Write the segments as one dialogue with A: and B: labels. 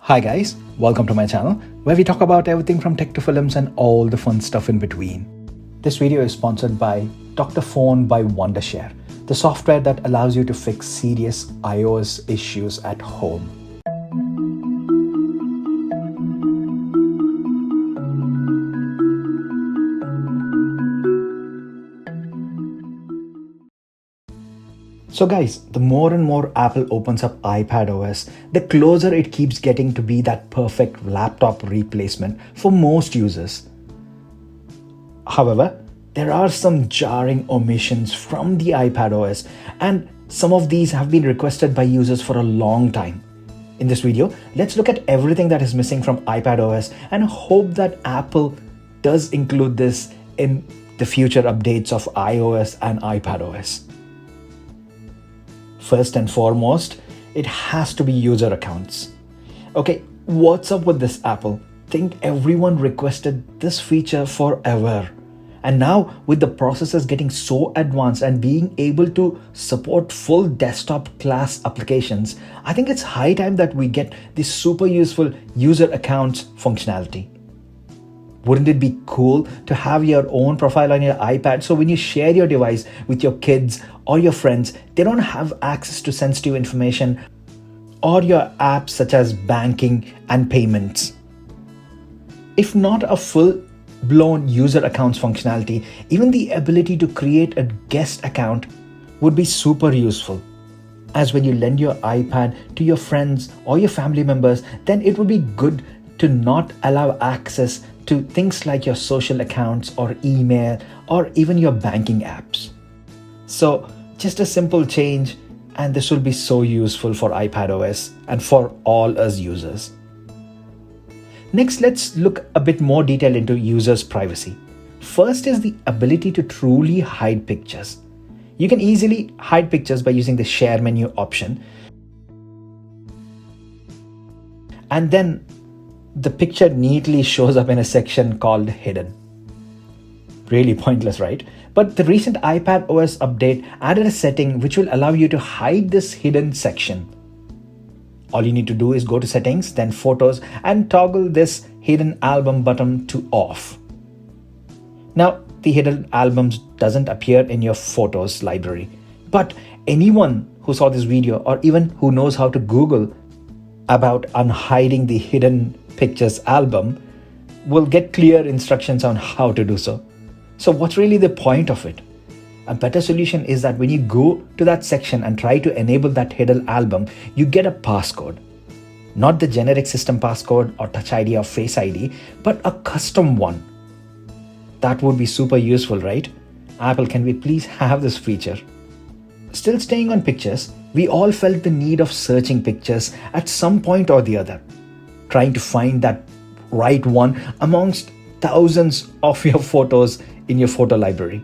A: Hi guys, welcome to my channel where we talk about everything from tech to films and all the fun stuff in between. This video is sponsored by Dr.Fone by Wondershare, the software that allows you to fix serious iOS issues at home. So guys, the more and more Apple opens up iPadOS, the closer it keeps getting to be that perfect laptop replacement for most users. However, there are some jarring omissions from the iPadOS, and some of these have been requested by users for a long time. In this video, let's look at everything that is missing from iPadOS and hope that Apple does include this in the future updates of iOS and iPadOS. First and foremost, it has to be user accounts. Okay, what's up with this, Apple? Think everyone requested this feature forever. And now with the processors getting so advanced and being able to support full desktop class applications, I think it's high time that we get this super useful user accounts functionality. Wouldn't it be cool to have your own profile on your iPad so when you share your device with your kids or your friends, they don't have access to sensitive information or your apps such as banking and payments? If not a full-blown user accounts functionality, even the ability to create a guest account would be super useful. As when you lend your iPad to your friends or your family members, then it would be good to not allow access to things like your social accounts or email or even your banking apps. So just a simple change, and this will be so useful for iPadOS and for all us users. Next, let's look a bit more detail into users' privacy. First is the ability to truly hide pictures. You can easily hide pictures by using the share menu option. And then the picture neatly shows up in a section called hidden. Really pointless, right? But the recent iPadOS update added a setting which will allow you to hide this hidden section. All you need to do is go to settings, then photos, and toggle this hidden album button to off. Now, the hidden albums doesn't appear in your photos library, but anyone who saw this video or even who knows how to Google about unhiding the hidden pictures album will get clear instructions on how to do so. So what's really the point of it? A better solution is that when you go to that section and try to enable that hidden album, you get a passcode. Not the generic system passcode or Touch ID or Face ID, but a custom one. That would be super useful, right? Apple, can we please have this feature? Still staying on pictures, we all felt the need of searching pictures at some point or the other, trying to find that right one amongst thousands of your photos in your photo library.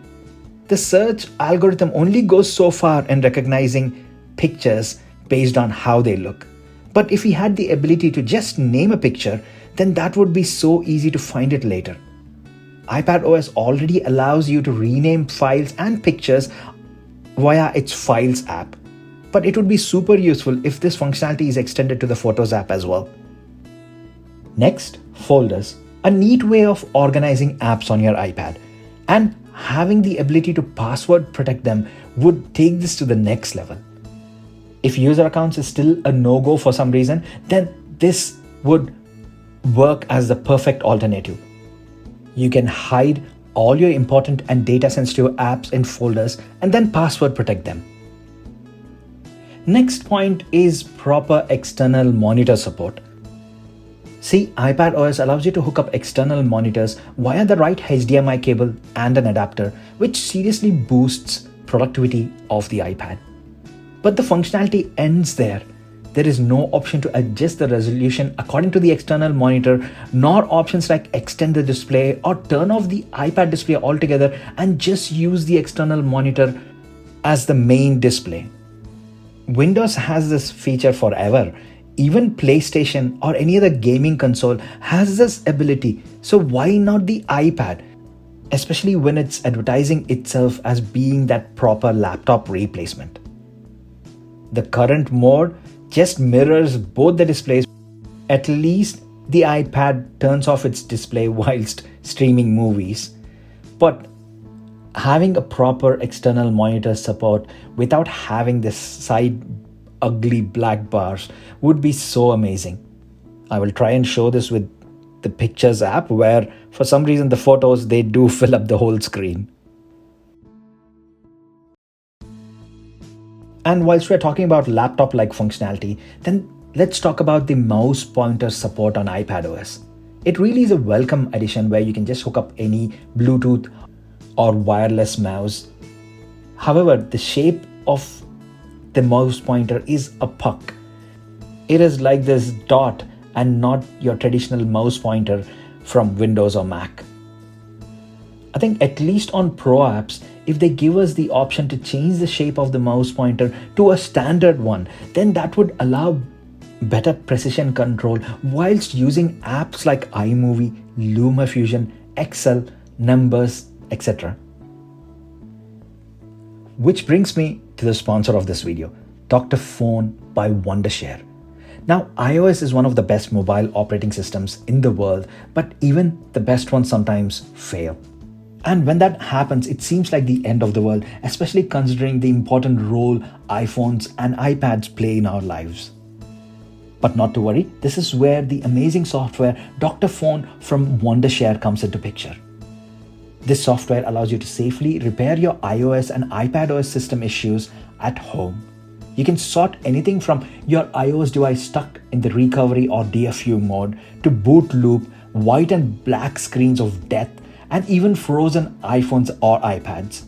A: The search algorithm only goes so far in recognizing pictures based on how they look. But if we had the ability to just name a picture, then that would be so easy to find it later. iPadOS already allows you to rename files and pictures via its Files app. But it would be super useful if this functionality is extended to the Photos app as well. Next, folders. A neat way of organizing apps on your iPad. And having the ability to password protect them would take this to the next level. If user accounts is still a no-go for some reason, then this would work as the perfect alternative. You can hide all your important and data-sensitive apps in folders and then password protect them. Next point is proper external monitor support. See, iPadOS allows you to hook up external monitors via the right HDMI cable and an adapter, which seriously boosts productivity of the iPad. But the functionality ends there. There is no option to adjust the resolution according to the external monitor, nor options like extend the display or turn off the iPad display altogether and just use the external monitor as the main display. Windows has this feature forever. Even PlayStation or any other gaming console has this ability. So why not the iPad? Especially when it's advertising itself as being that proper laptop replacement. The current mode just mirrors both the displays At least the iPad turns off its display whilst streaming movies. But having a proper external monitor support without having this side ugly black bars would be so amazing. I will try and show this with the Pictures app, where for some reason the photos, they do fill up the whole screen. And whilst we're talking about laptop-like functionality, then let's talk about the mouse pointer support on iPadOS. It really is a welcome addition where you can just hook up any Bluetooth or wireless mouse. However, the shape of the mouse pointer is a puck. It is like this dot and not your traditional mouse pointer from Windows or Mac. I think at least on Pro apps, if they give us the option to change the shape of the mouse pointer to a standard one, then that would allow better precision control whilst using apps like iMovie, LumaFusion, Excel, Numbers, etc. Which brings me to the sponsor of this video, Dr.Fone by Wondershare. Now, iOS is one of the best mobile operating systems in the world, but even the best ones sometimes fail. And when that happens, it seems like the end of the world, especially considering the important role iPhones and iPads play in our lives. But not to worry, this is where the amazing software Dr.Fone from Wondershare comes into picture. This software allows you to safely repair your iOS and iPadOS system issues at home. You can sort anything from your iOS device stuck in the recovery or DFU mode to boot loop, white and black screens of death, and even frozen iPhones or iPads.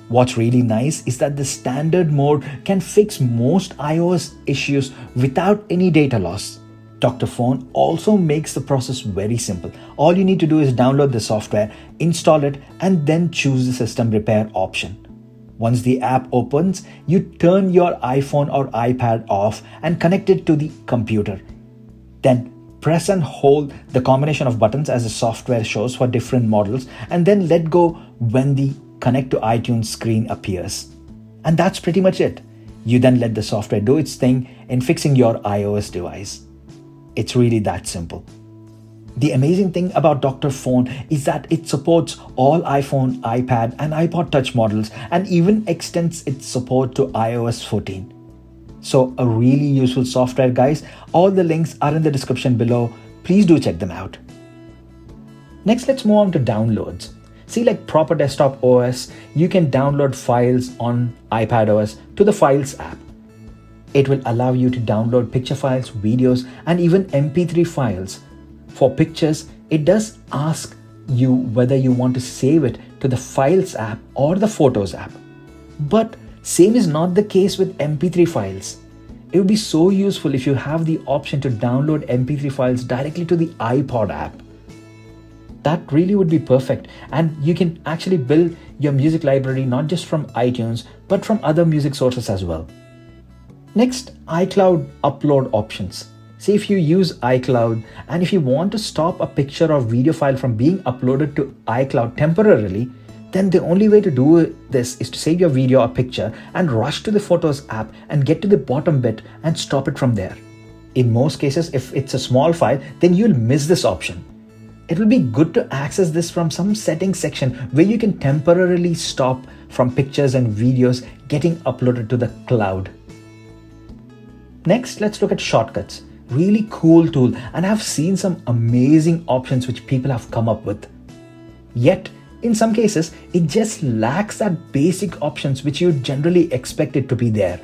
A: What's really nice is that the standard mode can fix most iOS issues without any data loss. Dr.Fone also makes the process very simple. All you need to do is download the software, install it, and then choose the system repair option. Once the app opens, you turn your iPhone or iPad off and connect it to the computer. Then press and hold the combination of buttons as the software shows for different models, and then let go when the Connect to iTunes screen appears. And that's pretty much it. You then let the software do its thing in fixing your iOS device. It's really that simple. The amazing thing about Dr.Fone is that it supports all iPhone, iPad, and iPod Touch models, and even extends its support to iOS 14. So a really useful software, guys. All the links are in the description below. Please do check them out. Next, let's move on to downloads. See, like proper desktop OS, you can download files on iPadOS to the Files app. It will allow you to download picture files, videos, and even MP3 files. For pictures, it does ask you whether you want to save it to the Files app or the Photos app. But same is not the case with MP3 files. It would be so useful if you have the option to download MP3 files directly to the iPod app. That really would be perfect, and you can actually build your music library not just from iTunes, but from other music sources as well. Next, iCloud upload options. See, if you use iCloud and if you want to stop a picture or video file from being uploaded to iCloud temporarily, then the only way to do this is to save your video or picture and rush to the Photos app and get to the bottom bit and stop it from there. In most cases, if it's a small file, then you'll miss this option. It will be good to access this from some settings section where you can temporarily stop from pictures and videos getting uploaded to the cloud. Next, let's look at shortcuts. Really cool tool, and I've seen some amazing options which people have come up with. Yet, in some cases, it just lacks that basic options which you generally expect it to be there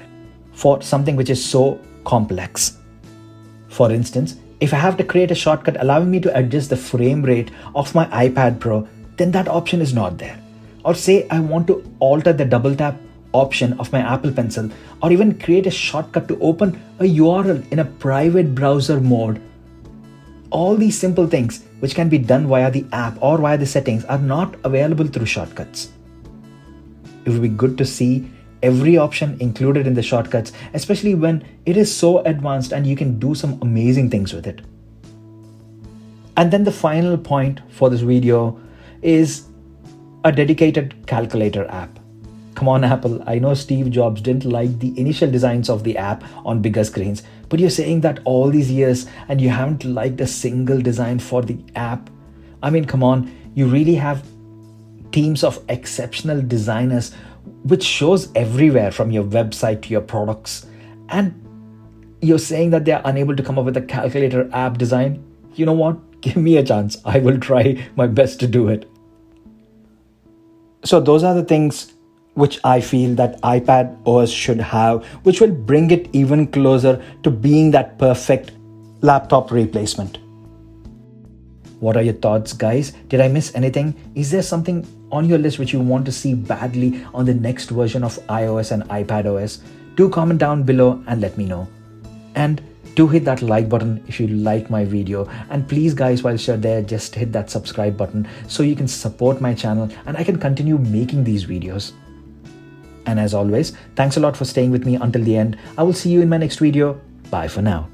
A: for something which is so complex. For instance, if I have to create a shortcut allowing me to adjust the frame rate of my iPad Pro, then that option is not there. Or say I want to alter the double tap option of my Apple Pencil, or even create a shortcut to open a URL in a private browser mode. All these simple things which can be done via the app or via the settings are not available through shortcuts. It would be good to see every option included in the shortcuts, especially when it is so advanced and you can do some amazing things with it. And then the final point for this video is a dedicated calculator app. come on, Apple. I know Steve Jobs didn't like the initial designs of the app on bigger screens, but you're saying that all these years and you haven't liked a single design for the app. I mean, come on, you really have teams of exceptional designers, which shows everywhere from your website to your products. And you're saying that they are unable to come up with a calculator app design? You know what? Give me a chance. I will try my best to do it. So those are the things which I feel that iPadOS should have, which will bring it even closer to being that perfect laptop replacement. What are your thoughts, guys? Did I miss anything? Is there something on your list which you want to see badly on the next version of iOS and iPadOS? Do comment down below and let me know. And do hit that like button if you like my video, and please guys, whilst you're there, just hit that subscribe button so you can support my channel and I can continue making these videos. And as always, thanks a lot for staying with me until the end. I will see you in my next video. Bye for now.